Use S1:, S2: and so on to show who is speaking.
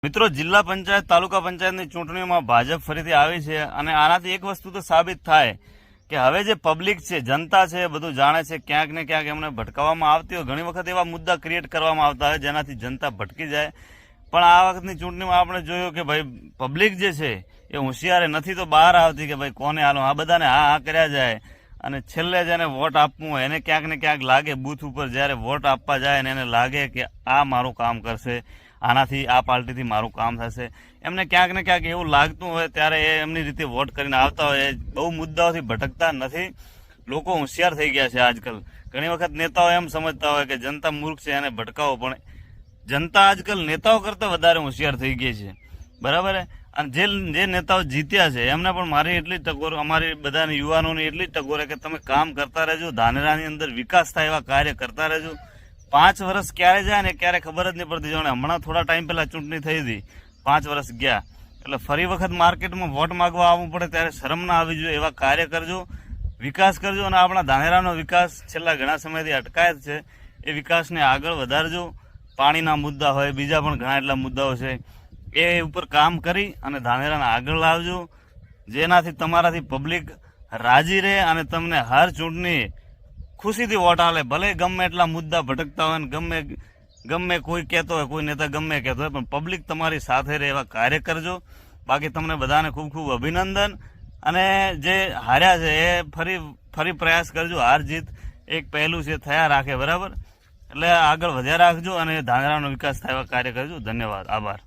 S1: મિત્રો, જિલ્લા પંચાયત તાલુકા પંચાયતની ચૂંટણીઓમાં ભાજપ ફરીથી આવી છે અને આનાથી એક વસ્તુ તો સાબિત થાય કે હવે જે પબ્લિક છે, જનતા છે, બધું જાણે છે. ક્યાંક ને ક્યાંક એમને ભટકાવવામાં આવતી હોય, ઘણી વખત એવા મુદ્દા ક્રિએટ કરવામાં આવતા હોય જેનાથી જનતા ભટકી જાય. પણ આ વખતની ચૂંટણીમાં આપણે જોયું કે ભાઈ પબ્લિક જે છે એ હોશિયાર નથી તો બહાર આવતી કે ભાઈ કોને હાલો, આ બધાને હા કર્યા જાય અને છેલ્લે જેને વોટ આપવું હોય એને ક્યાંક ને ક્યાંક લાગે, બૂથ ઉપર જ્યારે વોટ આપવા જાય ને એને લાગે કે આ મારું કામ કરશે, આનાથી આ પાર્ટીથી મારું કામ થશે, એમને ક્યાંક ને ક્યાંક એવું લાગતું હોય ત્યારે એ એમની રીતે વોટ કરીને આવતા હોય. બહુ મુદ્દાઓથી ભટકતા નથી. લોકો હોશિયાર થઈ ગયા છે આજકાલ. ઘણી વખત નેતાઓ એમ સમજતા હોય કે જનતા મૂર્ખ છે એને ભટકાવો, પણ જનતા આજકાલ નેતાઓ કરતાં વધારે હોશિયાર થઈ ગઈ છે. બરાબર. અને જે નેતાઓ જીત્યા છે એમને પણ મારી એટલી ટકોર, અમારી બધાની યુવાનોની એટલી ટકોર કે તમે કામ કરતા રહેજો, ધાનેરાની અંદર વિકાસ થાય એવા કાર્ય કરતા રહેજો. 5 વર્ષ ક્યારે જાય ને ક્યારે ખબર જ નહીં પડતી. જાણે હમણાં થોડા ટાઈમ પહેલા ચૂંટણી થઈ હતી, 5 વર્ષ ગયા એટલે ફરી વખત માર્કેટમાં વોટ માંગવા આવવું પડે ત્યારે શરમ ના આવી જોઈએ. એવા કાર્ય કરજો, વિકાસ કરજો અને આપણા ધાનેરાનો વિકાસ છેલ્લા ઘણા સમયથી અટકાયત છે એ વિકાસને આગળ વધારજો. પાણીના મુદ્દા હોય, બીજા પણ ઘણા એટલા મુદ્દાઓ છે, એ ઉપર કામ કરી અને ધાનેરાને આગળ લાવજો, જેનાથી તમારાથી પબ્લિક રાજી રહે અને તમને હર ચૂંટણી ખુશીથી વોટ આલે. ભલે ગમે એટલા મુદ્દા ભટકતા હોય ને ગમે કોઈ કહેતો હોય, કોઈ નેતા ગમે કહેતો હોય, પણ પબ્લિક તમારી સાથે રહે એવા કાર્ય કરજો. બાકી તમને બધાને ખૂબ ખૂબ અભિનંદન. અને જે હાર્યા છે એ ફરી પ્રયાસ કરજો. હાર જીત એક પહેલું છે, થયા રાખે. બરાબર. એટલે આગળ વધ્યા રાખજો અને ધાનેરાનો વિકાસ થાય એવા કાર્ય કરજો. ધન્યવાદ, આભાર.